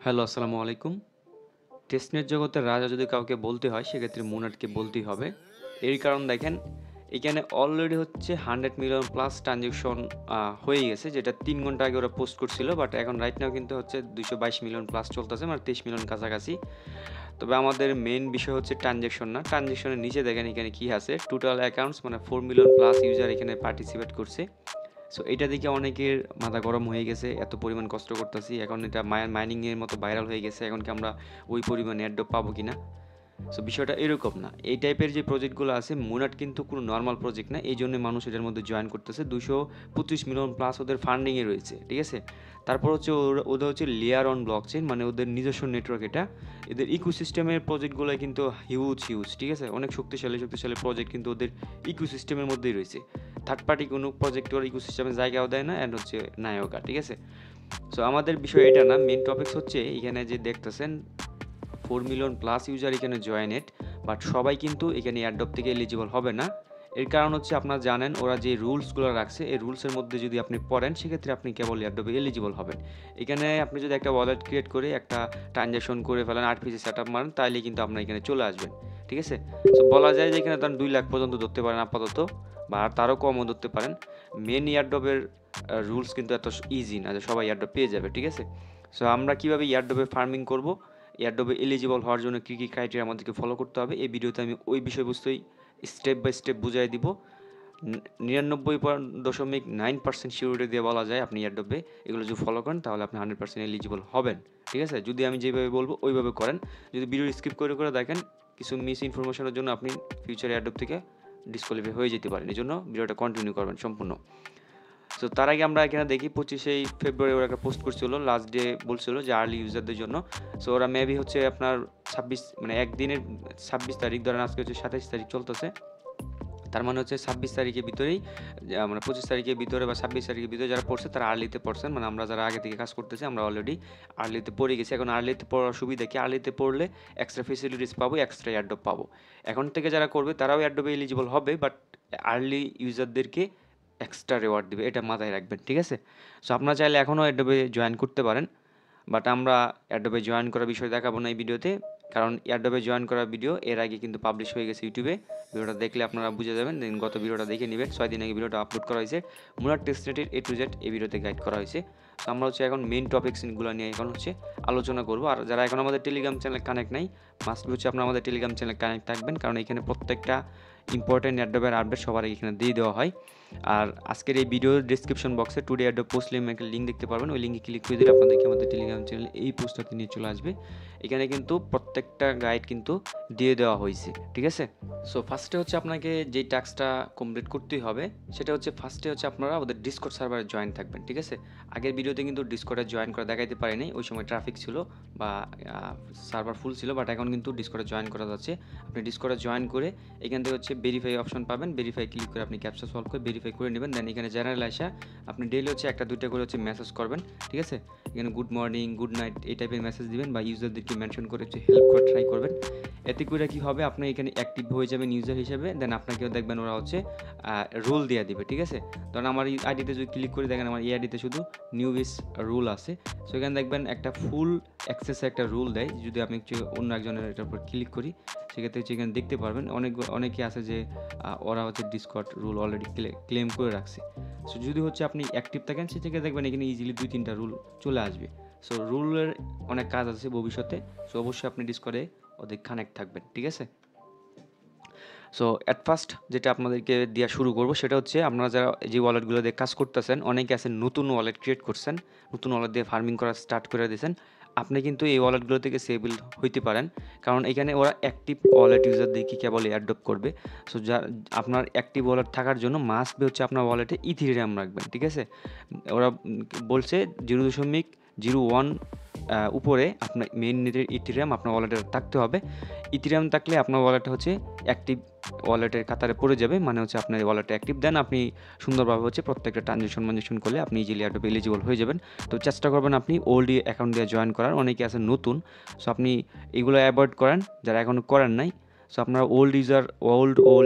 Hello, আসসালামু আলাইকুম। Testnet জগতের রাজা যদি কাউকে বলতে হয় সেক্ষেত্রে মুনারকে বলতেই হবে। এর কারণ দেখেন, এখানে অলরেডি হচ্ছে 100 মিলিয়ন প্লাস ট্রানজ্যাকশন হয়ে গেছে, যেটা ৩ ঘন্টা আগে ওরা পোস্ট করছিল। বাট এখন রাইট নাও কিন্তু হচ্ছে ২২২ মিলিয়ন প্লাস চলতেছে, মানে ২৩ মিলিয়ন কাছাকাছি। তবে আমাদের মেইন বিষয় হচ্ছে ট্রানজ্যাকশন না। ট্রানজ্যাকশনের নিচে দেখেন এখানে কি আছে, টোটাল অ্যাকাউন্টস মানে 4 মিলিয়ন প্লাস ইউজার এখানে পার্টিসিপেট করছে। সো এটা দেখে অনেকের মাথা গরম হয়ে গেছে, এত পরিমাণ কষ্ট করতেছি, এখন এটা মাইনিংয়ের মতো ভাইরাল হয়ে গেছে, এখন কি আমরা ওই পরিমাণ অ্যাড্রপ পাবো কিনা। সো বিষয়টা এরকম না। এই টাইপের যে প্রজেক্টগুলো আছে, মুনাট কিন্তু কোনো নর্মাল প্রজেক্ট না, এই জন্য মানুষ এটার মধ্যে জয়েন করতেছে। 225 মিলিয়ন প্লাস ওদের ফান্ডিংয়ে রয়েছে, ঠিক আছে। তারপর হচ্ছে ওদের হচ্ছে লেয়ার অন ব্লক চেইন, মানে ওদের নিজস্ব নেটওয়ার্ক এটা। এদের ইকোসিস্টেমের প্রজেক্টগুলো কিন্তু হিউজ হিউজ, ঠিক আছে, অনেক শক্তিশালী শক্তিশালী প্রজেক্ট কিন্তু ওদের ইকোসিস্টেমের মধ্যেই রয়েছে। থার্ড পার্টি কোনো প্রজেক্ট ওর ইকোসিস্টেমে জায়গাও দেয় না, অ্যান্ড হচ্ছে নায়কা, ঠিক আছে। সো আমাদের বিষয় এটা না, মেন টপিকস হচ্ছে এখানে যে দেখতেছেন 4 মিলিয়ন প্লাস ইউজার এখানে জয়েনেড, বাট সবাই কিন্তু এখানে এয়ারড্রপ থেকে এলিজিবল হবে না। এর কারণ হচ্ছে আপনারা জানেন ওরা যে রুলসগুলো রাখছে, এই রুলসের মধ্যে যদি আপনি পড়েন সেক্ষেত্রে আপনি কেবল এয়ারড্রপে এলিজিবল হবেন। এখানে আপনি যদি একটা ওয়ালেট ক্রিয়েট করে একটা ট্রানজ্যাকশন করে ফেলেন, 8 পিসি সেট আপ মারেন, তাহলে কিন্তু আপনার এখানে চলে আসবেন, ঠিক আছে। সো বলা যায় যে এখানে তার 2 লাখ পর্যন্ত ধরতে পারেন আপাতত, বা তারও কমও ধরতে পারেন। মেন এয়ারড্রপের রুলস কিন্তু এত ইজি না যে সবাই এয়ারড্রপ পেয়ে যাবে, ঠিক আছে। সো আমরা কীভাবে এয়ারড্রপে ফার্মিং করব, এয়ারড্রপে এলিজিবল হওয়ার জন্য কী কী ক্রাইটেরিয়া আমাদেরকে ফলো করতে হবে, এই ভিডিওতে আমি ওই বিষয়বস্তুই স্টেপ বাই স্টেপ বুঝাই দিব। 99.9% সিউরিটি দিয়ে বলা যায় আপনি এয়ারড্রপে এগুলো যদি ফলো করেন তাহলে আপনি 100% এলিজিবল হবেন, ঠিক আছে, যদি আমি যেভাবে বলবো ওইভাবে করেন। যদি ভিডিও স্কিপ করে করে দেখেন, কিছু মিস ইনফরমেশনের জন্য আপনি ফিউচার এয়ারড্রপ থেকে ডিসকোয়ালিফাই হয়ে যেতে পারেন, এই জন্য ভিডিওটা কন্টিনিউ করবেন সম্পূর্ণ। সো তার আগে আমরা এখানে দেখি 25শে ফেব্রুয়ারি ওরা একটা পোস্ট করছিল, লাস্ট ডে বলছিল যে আর্লি ইউজারদের জন্য। সো ওরা মেবি হচ্ছে আপনার 26 মানে একদিনের 26 তারিখ, ধরেন আজকে হচ্ছে 27 তারিখ চলতেছে, তার মানে হচ্ছে 26 তারিখের ভিতরেই, মানে 25 তারিখের ভিতরে বা 26 তারিখের ভিতরে যারা পড়ছে তারা আর্লিতে পড়ছেন, মানে আমরা যারা আগে থেকে কাজ করতেছি আমরা অলরেডি আর্লিতে পড়ে গেছি। এখন আর্লিতে পড়ার সুবিধা কি, আর্লিতে পড়লে এক্সট্রা ফেসিলিটিস পাবো, এক্সট্রা এয়ারড্রপ পাবো। এখন থেকে যারা করবে তারাও এয়ারড্রপে এলিজিবল হবে, বাট আর্লি ইউজারদেরকে এক্সট্রা রেওয়ার্ড দিবে, এটা মাথায় রাখবেন, ঠিক আছে। সো আপনারা চাইলে এখনও এয়ারড্রপে জয়েন করতে পারেন, বাট আমরা এয়ারড্রপে জয়েন করার বিষয় দেখাবো না এই ভিডিওতে, কারণ এয়ারড্রপে জয়েন করার ভিডিও এর আগে কিন্তু পাবলিশ হয়ে গেছে ইউটিউবে। ভিডিওটা দেখলে আপনারা বুঝে যাবেন, দেন গত ভিডিওটা দেখে নেবেন, 6 দিন আগে ভিডিওটা আপলোড করা হয়েছে। মুনার টেস্টনেটের A to Z এই ভিডিওতে গাইড করা হয়েছে। তো আমরা হচ্ছে এখন মেইন টপিকসগুলো নিয়ে এখন হচ্ছে আলোচনা করবো। আর যারা এখন আমাদের টেলিগ্রাম চ্যানেল কানেক্ট নাই, মাস্ট হচ্ছে আপনারা আমাদের টেলিগ্রাম চ্যানেল কানেক্ট থাকবেন, কারণ এখানে প্রত্যেকটা ইম্পর্টেন্ট এয়ারড্রপের আপডেট সবার এখানে দিয়ে দেওয়া হয়। আর আজকের এই ভিডিওর ডিসক্রিপশন বক্সে টুডে এয়ারড্রপ পোস্ট একটা লিঙ্ক দেখতে পারবেন, ওই লিঙ্কে ক্লিক করে দিলে আপনাদেরকে আমাদের টেলিগ্রাম চ্যানেল এই পোস্টটাতে নিয়ে চলে আসবে। এখানে কিন্তু প্রত্যেকটা গাইড কিন্তু দিয়ে দেওয়া হয়েছে, ঠিক আছে। সো ফার্স্টে হচ্ছে আপনাকে যেই টাস্কটা কমপ্লিট করতেই হবে সেটা হচ্ছে, ফার্স্টে হচ্ছে আপনারা ওদের ডিসকর্ড সার্ভারে জয়েন থাকবেন, ঠিক আছে। আগের ভিডিওতে কিন্তু ডিসকর্ডে জয়েন করা দেখাইতে পারিনি, ওই সময় ট্রাফিক ছিল বা সার্ভার ফুল ছিল, বাট এখন কিন্তু ডিসকর্ডে জয়েন করা যাচ্ছে। আপনি ডিসকর্ডে জয়েন করে এখান থেকে হচ্ছে ভেরিফাই অপশন পাবেন, ভেরিফাই ক্লিক করে আপনি ক্যাপচা সলভ করে ভেরিফাই করে নেবেন। দেন এখানে জেনারেল আসা আপনি ডেইলি হচ্ছে একটা দুইটা করে হচ্ছে মেসেজ করবেন, ঠিক আছে। এখানে গুড মর্নিং, গুড নাইট এই টাইপের মেসেজ দিবেন, বা ইউজারদেরকে মেনশন করে হচ্ছে হেল্প করে ট্রাই করবেন। এতে করে কী হবে, আপনি এখানে অ্যাক্টিভ হয়ে যাবেন ইউজার হিসেবে, দেন আপনাকেও দেখবেন ওরা হচ্ছে রুল দিয়ে দিবে, ঠিক আছে। ধরুন আমার এই আইডিতে যদি ক্লিক করে দেখেন, আমার এই আইডিতে শুধু নিউবিস রুল আছে। সো এখানে দেখবেন একটা ফুল অ্যাক্সেসে একটা রুল দেয়, যদি আমি হচ্ছে অন্য একজনের এটার উপর ক্লিক করি সেক্ষেত্রে হচ্ছে এখানে দেখতে পারবেন অনেকে আছে যে ওরা হচ্ছে ডিসকর্ড রুল অলরেডি ক্লেম করে রাখছে। সো যদি হচ্ছে আপনি অ্যাক্টিভ থাকেন সেটাকে দেখবেন এখানে ইজিলি 2-3টা রুল চলে আসবে। সো রুলের অনেক কাজ আছে ভবিষ্যতে, সো অবশ্যই আপনি ডিসকর্ডে ওদের কানেক্ট থাকবেন, ঠিক আছে। সো অ্যাট ফার্স্ট যেটা আপনাদেরকে দেওয়া শুরু করবো সেটা হচ্ছে, আপনারা যারা যে ওয়ালেটগুলো দিয়ে কাজ করতেছেন, অনেকে আছেন নতুন ওয়ালেট ক্রিয়েট করছেন, নতুন ওয়ালেট দিয়ে ফার্মিং করা স্টার্ট করে দিয়েছেন, আপনি কিন্তু এই ওয়ালেটগুলো থেকে সেভিল হইতে পারেন, কারণ এখানে ওরা অ্যাক্টিভ ওয়ালেট ইউজারদেরকে কেবল এয়ারড্রপ করবে। সো যা আপনার অ্যাক্টিভ ওয়ালেট থাকার জন্য মাস্ট বি হচ্ছে আপনার ওয়ালেটে ইথিরিয়াম রাখবেন, ঠিক আছে। ওরা বলছে 0.01 উপরে আপনার মেইন নেটের ইথিরিয়াম আপনার ওয়ালেটে থাকতে হবে। ইথিরিয়াম থাকলে আপনার ওয়ালেটটা হচ্ছে অ্যাক্টিভ ওয়ালেটের কাতারে পড়ে যাবে, মানে হচ্ছে আপনার ওয়ালেটে অ্যাক্টিভ, দেন আপনি সুন্দরভাবে হচ্ছে প্রত্যেকটা ট্রানজ্যাকশন করলে আপনি ইজিলি এয়ারড্রপে এলিজিবল হয়ে যাবেন। তো চেষ্টা করবেন আপনি ওল্ড অ্যাকাউন্ট দিয়ে জয়েন করার, অনেকে আছে নতুন, সো আপনি এগুলো অ্যাভয়েড করেন যারা এখনও করেন নাই। সো আপনার ওল্ড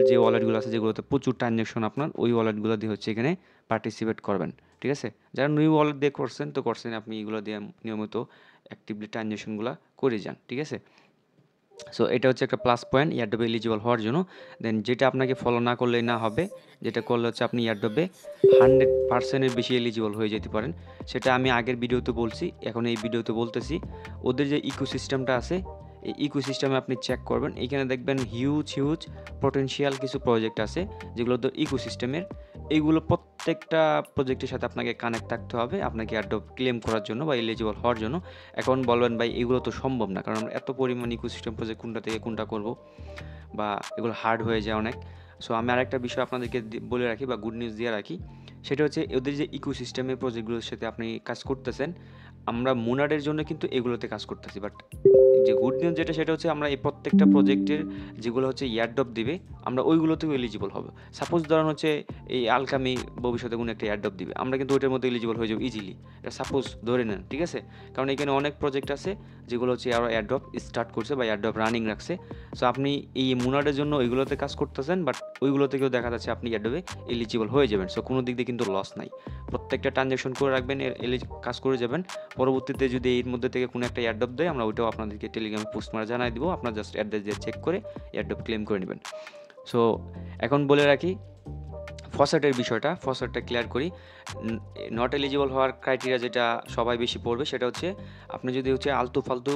যে ওয়ালেটগুলো আছে যেগুলোতে প্রচুর ট্রানজ্যাকশন আপনার, ওই ওয়ালেটগুলো দিয়ে হচ্ছে এখানে পার্টিসিপেট করবেন, ঠিক আছে? যারা নিউ ওয়ালেট দিয়ে করছেন তো করছেন, আপনি এগুলো দিয়ে নিয়মিত অ্যাক্টিভলি ট্রানজ্যাকশনগুলো করে যান, ঠিক আছে? সো এটা হচ্ছে একটা প্লাস পয়েন্ট এয়ারড্রপে এলিজিবল হওয়ার জন্য। দেন যেটা আপনাকে ফলো না করলেই না হবে, যেটা করলে হচ্ছে আপনি এয়ারড্রপে 100% এর বেশি এলিজিবল হয়ে যেতে পারেন। সেটা আমি আগের ভিডিওতে বলছি, এখন এই ভিডিওতে বলতেছি। ওদের যে ইকোসিস্টেমটা আছে, এই ইকোসিস্টেমে আপনি চেক করবেন, এখানে দেখবেন হিউজ হিউজ পটেনশিয়াল কিছু প্রজেক্ট আছে যেগুলো ওদের ইকোসিস্টেমের। এইগুলো প্রত্যেকটা প্রজেক্টের সাথে আপনাকে কানেক্ট থাকতে হবে আপনাকে এয়ারড্রপ ক্লেম করার জন্য বা এলিজিবল হওয়ার জন্য। এখন বলবেন ভাই এগুলো তো সম্ভব না, কারণ এত পরিমাণ ইকোসিস্টেম প্রজেক্ট কোনটা থেকে কোনটা করব, বা এগুলো হার্ড হয়ে যায় অনেক। সো আমি আরেকটা বিষয় আপনাদেরকে বলে রাখি বা গুড নিউজ দিয়ে রাখি, সেটা হচ্ছে ওদের যে ইকোসিস্টেমের প্রজেক্টগুলোর সাথে আপনি কাজ করতেছেন, আমরা মুনাডের জন্য কিন্তু এগুলোতে কাজ করতেছি। বাট যে গুড নিউজ যেটা, সেটা হচ্ছে আমরা এই প্রত্যেকটা প্রজেক্টের যেগুলো হচ্ছে এয়ারড্রপ দিবে, আমরা ওইগুলোতেও এলিজিবল হবে। সাপোজ ধরেন হচ্ছে এই আলকামি ভবিষ্যতে কোনো একটা এয়ারড্রপ দিবে, আমরা কিন্তু ওইটার মধ্যে এলিজিবল হয়ে যাবো ইজিলি। এটা সাপোজ ধরে নেন, ঠিক আছে? কারণ এখানে অনেক প্রজেক্ট আছে যেগুলো হচ্ছে আরও এয়ারড্রপ স্টার্ট করছে বা এয়ারড্রপ রানিং রাখছে। সো আপনি এই মুনাডের জন্য ওইগুলোতে কাজ করতেছেন, বাট ওইগুলো থেকেও দেখা যাচ্ছে আপনি এয়ারড্রপে এলিজিবল হয়ে যাবেন। সো কোনো দিক দিয়ে কিন্তু লস নাই। প্রত্যেকটা ট্রানজ্যাকশন করে রাখবেন, কাজ করে যাবেন। পরবর্তীতে যদি এর মধ্যে থেকে কোনো একটা এয়ারড্রপ দেয়, আমরা ওইটাও আপনাদেরকে টেলিগ্রামে পোস্ট মারা জানাই দিব। আপনার জাস্ট অ্যাড্রেস দিয়ে চেক করে এয়ারড্রপ ক্লেম করে নেবেন। সো এখন বলে রাখি ফসেটের বিষয়টা, ফসেটটা ক্লিয়ার করি। নট এলিজিবল হওয়ার ক্রাইটেরিয়া যেটা সবাই বেশি পড়বে, সেটা হচ্ছে আপনি যদি হচ্ছে আলতু ফালতু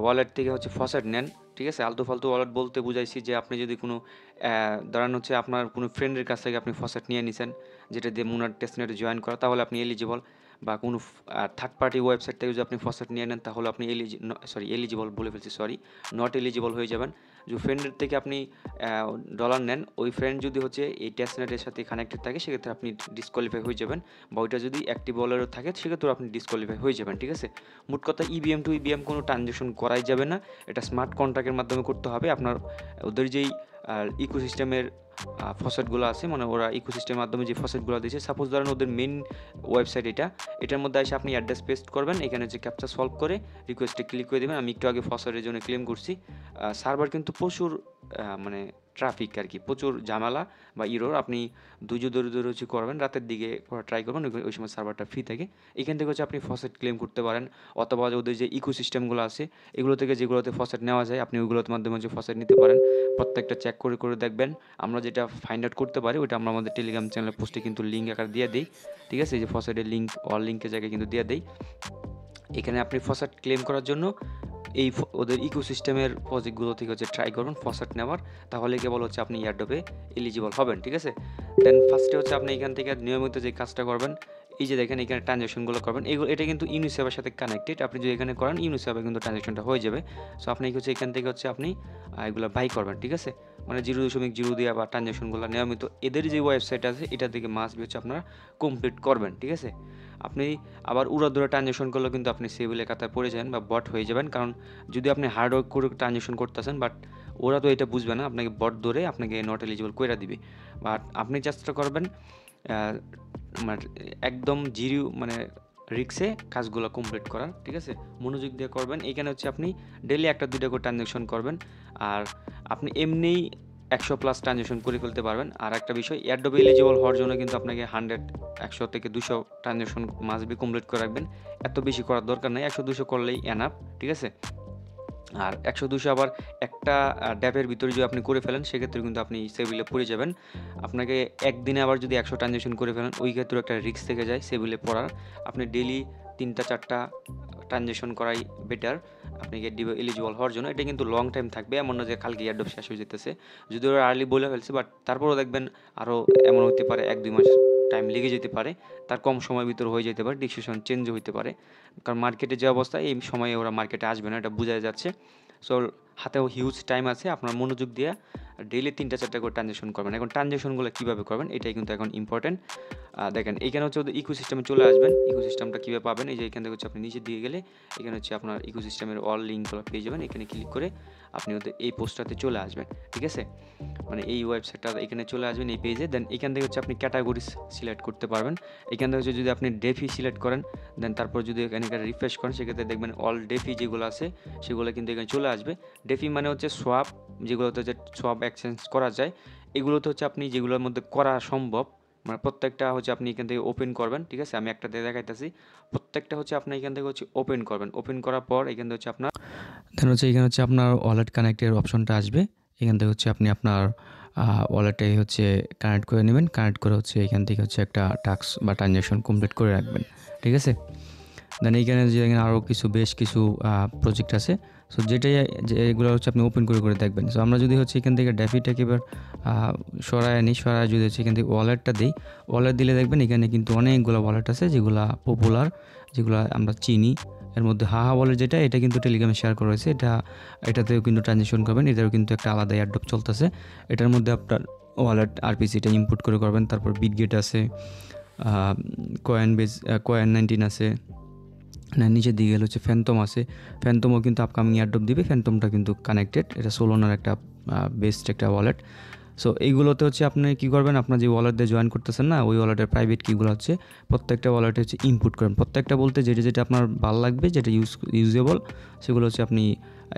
ওয়ালেট থেকে হচ্ছে ফসেট নেন, ঠিক আছে? আলতু ফালতু ওয়ালেট বলতে বুঝাইছি যে আপনি যদি কোনো ধরেন হচ্ছে আপনার কোনো ফ্রেন্ডের কাছ থেকে আপনি ফসেট নিয়ে নিছেন, যেটা দিয়ে মুনার টেস্টনেটে জয়েন করা, তাহলে আপনি এলিজিবল। বা কোনো থার্ড পার্টি ওয়েবসাইট থেকে যদি আপনি ফসেট নিয়ে নেন, তাহলে আপনি এলিজিবল বলে ফেলছি, সরি, নট এলিজিবল হয়ে যাবেন। যে ফ্রেন্ডের থেকে আপনি ডলার নেন, ওই ফ্রেন্ড যদি হচ্ছে এই টেস্টনেটের সাথে কানেক্টেড থাকে, সেক্ষেত্রে আপনি ডিসকোয়ালিফাই হয়ে যাবেন। বা ওইটা যদি অ্যাক্টিভ ওয়ালেটও থাকে, সেক্ষেত্রে আপনি ডিসকোয়ালিফাই হয়ে যাবেন, ঠিক আছে? মোট কথা ইবিএম টু ইবিএম কোনো ট্রানজ্যাকশন করাই যাবে না, এটা স্মার্ট কন্ট্রাক্টের মাধ্যমে করতে হবে। আপনার ওদের যেই ইকোসিস্টেমের ফসেটগুলো আছে, মানে ওরা ইকোসিস্টেমের মাধ্যমে যে ফসেটগুলো দিয়েছে, সাপোজ ধরেন ওদের মেন ওয়েবসাইট এটার মধ্যে এসে আপনি অ্যাড্রেস পেস্ট করবেন, এখানে হচ্ছে ক্যাপচা সলভ করে রিকোয়েস্টে ক্লিক করে দেবেন। আমি একটু আগে ফসেটের জন্য ক্লেম করছি। সার্ভার কিন্তু প্রচুর মানে ট্রাফিক আর কি, প্রচুর ঝামেলা বা ইরোর। আপনি ধৈর্য ধরে ধরে হচ্ছে করবেন, রাতের দিকে করা ট্রাই করবেন, ওই সময় সার্ভারটা ফ্রি থাকে। এখান থেকে হচ্ছে আপনি ফসেট ক্লেম করতে পারেন, অথবা ওদের যে ইকোসিস্টেমগুলো আছে এগুলো থেকে যেগুলোতে ফসেট নেওয়া যায়, আপনি ওইগুলোর মাধ্যমে হচ্ছে ফসেট নিতে পারেন। প্রত্যেকটা চেক করে করে দেখবেন। আমরা যেটা ফাইন্ড আউট করতে পারি, ওইটা আমরা আমাদের টেলিগ্রাম চ্যানেলের পোস্টে কিন্তু লিঙ্ক আকার দিয়ে দিই, ঠিক আছে? এই যে ফসেটের লিঙ্ক, অল লিঙ্কের জায়গায় কিন্তু দিয়ে দেই। এখানে আপনি ফসেট ক্লেম করার জন্য এই ওদের ইকোসিস্টেমের প্রজেক্টগুলো থেকে হচ্ছে ট্রাই করবেন ফসেট নেওয়ার, তাহলে কেবল হচ্ছে আপনি এয়ারড্রপে এলিজিবল হবেন, ঠিক আছে? দেন ফার্স্টে হচ্ছে আপনি এখান থেকে নিয়মিত যে কাজটা করবেন, এই যে দেখেন এখানে ট্রানজ্যাকশনগুলো করবেন, এটা কিন্তু ইউনিসেফের সাথে কানেক্টেড। আপনি যদি এখানে করেন, ইউনিসেফে কিন্তু ট্রানজ্যাকশনটা হয়ে যাবে। সো আপনি হচ্ছে এখান থেকে হচ্ছে আপনি এগুলো বাই করবেন, ঠিক আছে? মানে 0.0 দিয়ে বা ট্রানজ্যাকশনগুলো নিয়মিত এদের যে ওয়েবসাইট আছে এটা থেকে মাস্ট বি হচ্ছে আপনারা কমপ্লিট করবেন, ঠিক আছে? আপনি আবার উড়াধুরা ট্রানজ্যাকশন করলেও কিন্তু আপনি সিভিলের কাতায় পড়ে যাবেন বা বট হয়ে যাবেন। কারণ যদি আপনি হার্ড ওয়ার্ক করে ট্রানজ্যাকশন করতেছেন, বাট ওরা তো এটা বুঝবে না, আপনাকে বট ধরে আপনাকে নট এলিজিবল করে দিবে। বাট আপনি চেষ্টা করবেন মানে একদম মানে রিক্সে কাজগুলো কমপ্লিট করার, ঠিক আছে? মনোযোগ দিয়ে করবেন। এখানে হচ্ছে আপনি ডেলি 1-2টা করে ট্রানজ্যাকশন করবেন, আর আপনি এমনিই 100+ ট্রানজ্যাকশন করে ফেলতে পারবেন। আর একটা বিষয়, এয়ারড্রপ এলিজিবল হওয়ার জন্য কিন্তু আপনাকে 100 থেকে 200 ট্রানজ্যাকশন মাস্ট বি কমপ্লিট করে রাখবেন। এত বেশি করার দরকার নেই, 100-200 করলেই এনাফ, ঠিক আছে? আর 100-200 আবার একটা ড্যাপের ভিতরে যদি আপনি করে ফেলেন, সেক্ষেত্রে কিন্তু আপনি সেভিলে পড়ে যাবেন। আপনাকে একদিনে আবার যদি 100 ট্রানজ্যাকশন করে ফেলেন, ওই ক্ষেত্রেও একটা রিস্ক থেকে যায় সেভিলে পড়ার। আপনি ডেলি 3টা-4টা ট্রানজ্যাকশন করাই বেটার আপনি এলিজিবল হওয়ার জন্য। এটা কিন্তু লং টাইম থাকবে, এমন না যে কালকে এয়ারড্রপ শেষ হয়ে যেতেছে। যদি ওরা আর্লি বলে ফেলছে, বাট তারপরেও দেখবেন আরও এমন হতে পারে 1-2 মাস টাইম লেগে যেতে পারে, তার কম সময়ের ভিতরে হয়ে যেতে পারে, ডিসিশন চেঞ্জও হতে পারে। কারণ মার্কেটে যে অবস্থা, এই সময়ে ওরা মার্কেটে আসবে না, এটা বোঝা যাচ্ছে। সো হাতেও হিউজ টাইম আছে, আপনার মনোযোগ দিয়ে ডেইলি 3টা-4টা করে ট্রানজ্যাকশন করবেন। এখন ট্রানজ্যাকশনগুলো কীভাবে করবেন, এটাই কিন্তু এখন ইম্পর্টেন্ট। দেখেন এখানে হচ্ছে ওদের ইকোসিস্টেমে চলে আসবেন। ইকোসিস্টেমটা কীভাবে পাবেন, এই যে এখান থেকে হচ্ছে আপনি নিচের দিকে গেলে এখানে হচ্ছে আপনার ইকোসিস্টেমের অল লিঙ্কগুলো পেয়ে যাবেন। এখানে ক্লিক করে আপনি ওদের এই পোস্টটাতে চলে আসবেন, ঠিক আছে? মানে এই ওয়েবসাইটটা এখানে চলে আসবেন এই পেজে। দেন এখান থেকে হচ্ছে আপনি ক্যাটাগরিজ সিলেক্ট করতে পারবেন। এখান থেকে হচ্ছে যদি আপনি ডেফি সিলেক্ট করেন, দেন তারপর যদি এখানে রিফ্রেশ করেন, সেক্ষেত্রে দেখবেন অল ডেফি যেগুলো আছে সেগুলো কিন্তু এখানে চলে আসবে। ডেফি মানে হচ্ছে সোয়াপ, যেগুলোতে হচ্ছে সোয়াপ এক্সচেঞ্জ করা যায়। এগুলোতে হচ্ছে আপনি যেগুলোর মধ্যে করা সম্ভব, মানে প্রত্যেকটা হচ্ছে আপনি এখান থেকে ওপেন করবেন, ঠিক আছে? আমি একটা দিয়ে দেখাইতেছি। প্রত্যেকটা হচ্ছে আপনি এখান থেকে হচ্ছে ওপেন করবেন। ওপেন করার পর এখান থেকে হচ্ছে আপনার দেন হচ্ছে এখানে হচ্ছে আপনার ওয়ালেট কানেক্টের অপশনটা আসবে। এখান থেকে হচ্ছে আপনি আপনার ওয়ালেটে হচ্ছে কানেক্ট করে নেবেন। কানেক্ট করে হচ্ছে এখান থেকে হচ্ছে একটা টাস্ক বা ট্রানজ্যাকশন কমপ্লিট করে রাখবেন, ঠিক আছে? দেন এইখানে যে এখানে আরও বেশ কিছু প্রজেক্ট আছে। সো যেটাই এগুলো হচ্ছে আপনি ওপেন করে দেখবেন। সো আমরা যদি হচ্ছে এখান থেকে ড্যাফিটাকে এবার সরায় নিই, সরায় যদি হচ্ছে এখান থেকে ওয়ালেটটা দিই, ওয়ালেট দিলে দেখবেন এখানে কিন্তু অনেকগুলো ওয়ালেট আছে যেগুলা পপুলার, যেগুলো আমরা চিনি। এর মধ্যে হাহা ওয়ালেট যেটা, এটা কিন্তু টেলিগ্রামে শেয়ার করা হয়েছে। এটাতেও কিন্তু ট্রানজ্যাকশন করবেন, এটারও কিন্তু একটা আলাদা এয়ারড্রপ চলতেছে। এটার মধ্যে আপনার ওয়ালেট আরপিসিটা ইনপুট করবেন। তারপর বিটগেট আছে, কয়েন 19 আছে, না নিচের দিকে গেলে হচ্ছে ফ্যান্টম আছে। ফ্যান্টমও কিন্তু আপকামিং এয়ারড্রপ দিবে। ফ্যান্টমটা কিন্তু কানেক্টেড, এটা সোলোনার একটা বেস্ট একটা ওয়ালেট। সো এইগুলোতে হচ্ছে আপনি কী করবেন, আপনার যে ওয়ালেট দিয়ে জয়েন করতেছেন না, ওই ওয়ালেটের প্রাইভেট কিগুলো হচ্ছে প্রত্যেকটা ওয়ালেটে হচ্ছে ইনপুট করেন। প্রত্যেকটা বলতে যেটা আপনার ভালো লাগবে, যেটা ইউজেবল, সেগুলো হচ্ছে আপনি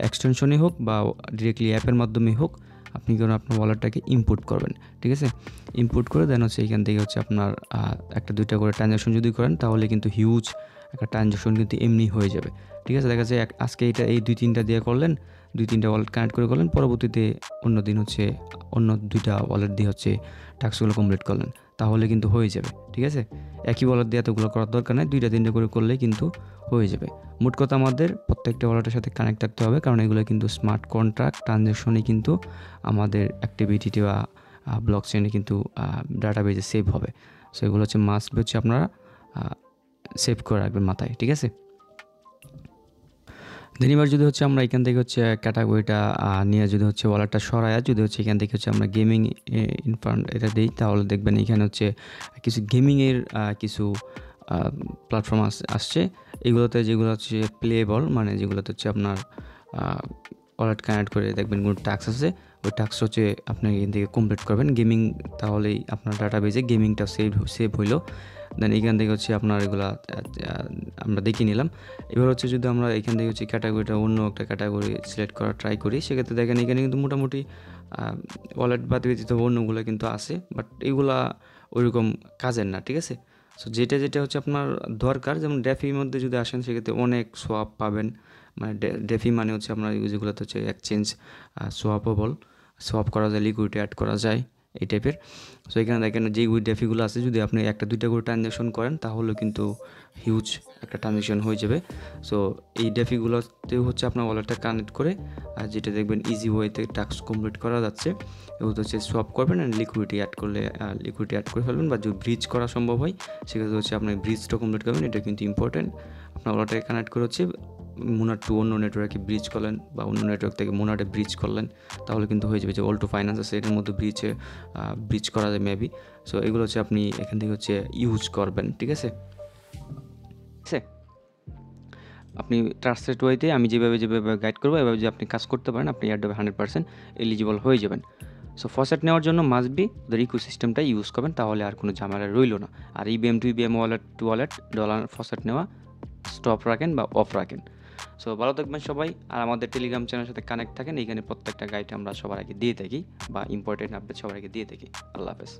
এক্সটেনশনই হোক বা ডিরেক্টলি অ্যাপের মাধ্যমেই হোক, আপনি কেন আপনার ওয়ালেটটাকে ইনপুট করবেন, ঠিক আছে? ইনপুট করে দেন হচ্ছে এইখান থেকে হচ্ছে আপনার একটা দুইটা করে ট্রানজ্যাকশন যদি করেন, তাহলে কিন্তু হিউজ একটা ট্রানজ্যাকশন কিন্তু এমনি হয়ে যাবে, ঠিক আছে? দেখা যায় আজকে এই 2-3টা দিয়ে করলেন, 2-3টা ওয়ালেট কানেক্ট করলেন, পরবর্তীতে অন্য দিন হচ্ছে অন্য 2টা ওয়ালেট দিয়ে হচ্ছে টাস্কগুলো কমপ্লিট করলেন, তাহলে কিন্তু হয়ে যাবে, ঠিক আছে? একই ওয়ালেট দিয়ে এতগুলো করার দরকার নেই, 2-3টা করে করলেই কিন্তু হয়ে যাবে। মোট কথা আমাদের প্রত্যেকটা ওয়ালেটের সাথে কানেক্ট থাকতে হবে, কারণ এগুলো কিন্তু স্মার্ট কন্ট্রাক্ট ট্রানজ্যাকশনে কিন্তু আমাদের অ্যাক্টিভিটিতে বা ব্লক চেইনে কিন্তু ডাটাবেজে সেভ হবে। সো এগুলো হচ্ছে মাস্ট হচ্ছে আপনারা সেভ করে রাখবেন মাথায়, ঠিক আছে? দেন এবার যদি হচ্ছে আমরা এখান থেকে হচ্ছে ক্যাটাগরিটা নিয়ে যদি হচ্ছে ওয়ালেটটা সরায়া যদি হচ্ছে এখান থেকে হচ্ছে আমরা গেমিং ইনফান্ড এটা দিই, তাহলে দেখবেন এখানে হচ্ছে কিছু গেমিংয়ের কিছু প্ল্যাটফর্ম আসছে। এগুলোতে যেগুলো হচ্ছে প্লেবল, মানে যেগুলোতে হচ্ছে আপনার ওয়ালেট কানেক্ট করে দেখবেন কোনো টাস্ক আছে, ওই টাস্ক হচ্ছে আপনি এখান থেকে কমপ্লিট করবেন গেমিং, তাহলেই আপনার ডাটাবেজে গেমিংটা সেভ হইলো। দেন এখান থেকে হচ্ছে আপনার এগুলা আমরা দেখিয়ে নিলাম। এবার হচ্ছে যদি আমরা এখান থেকে হচ্ছে ক্যাটাগরিটা অন্য একটা ক্যাটাগরি সিলেক্ট করার ট্রাই করি, সেক্ষেত্রে দেখেন এখানে কিন্তু মোটামুটি ওয়ালেট বাদ ব্যতীত অন্যগুলো কিন্তু আছে, বাট এগুলা ওইরকম কাজের না, ঠিক আছে? সো যেটা হচ্ছে আপনার দরকার, যেমন ডেফির মধ্যে যদি আসেন সেক্ষেত্রে অনেক সোয়াপ পাবেন। মানে ডেফি মানে হচ্ছে আপনার যেগুলোতে হচ্ছে এক্সচেঞ্জ সোয়াপ করা যায়, লিকুইডিটি অ্যাড করা যায়, এই টাইপের। সো এখানে দেখেন যে ডেফিগুলো আছে, যদি আপনি একটা দুইটা করে ট্রানজ্যাকশন করেন তাহলে কিন্তু হিউজ একটা ট্রানজ্যাকশন হয়ে যাবে। সো এই ডেফিগুলোতেও হচ্ছে আপনার ওয়ালেটটা কানেক্ট করে, আর যেটা দেখবেন ইজি ওয়েতে টাস্ক কমপ্লিট করা যাচ্ছে, এগুলো হচ্ছে সোয়াপ করবেন অ্যান্ড লিকুইডিটি অ্যাড করে ফেলবেন, বা যদি ব্রিজ করা সম্ভব হয় সেক্ষেত্রে হচ্ছে আপনি ব্রিজটা কমপ্লিট করবেন। এটা কিন্তু ইম্পর্টেন্ট। আপনার ওয়ালেটটাকে কানেক্ট করে হচ্ছে মোনার টু অন্য নেটওয়ার্কে ব্রিজ করলেন, বা অন্য নেটওয়ার্ক থেকে মোনারে ব্রিজ করলেন, তাহলে কিন্তু হয়ে যাবে। যে অল্টো ফাইন্যান্স আছে, এটার মধ্যে ব্রিজ করা যায় মেবি। সো এগুলো হচ্ছে আপনি এখান থেকে হচ্ছে ইউজ করবেন, ঠিক আছে? আপনি ট্রাস্টেড ওয়েতে আমি যেভাবে গাইড করবো, এভাবে যদি আপনি কাজ করতে পারেন, আপনি এয়ারড্রপে 100% এলিজিবল হয়ে যাবেন। সো ফসেট নেওয়ার জন্য মাস্ট বি ওদের ইকোসিস্টেমটা ইউজ করবেন, তাহলে আর কোনো ঝামেলা রইল না। আর EVM to EVM wallet to wallet dollar faucet নেওয়া স্টপ রাখেন বা অফ রাখেন। সো ভালো থাকবেন সবাই, আর আমাদের টেলিগ্রাম চ্যানেলের সাথে কানেক্ট থাকেন। এখানে প্রত্যেকটা গাইড আমরা সবার আগে দিয়ে থাকি, বা ইম্পর্টেন্ট আপডেট সবার আগে দিয়ে থাকি। আল্লাহ হাফেজ।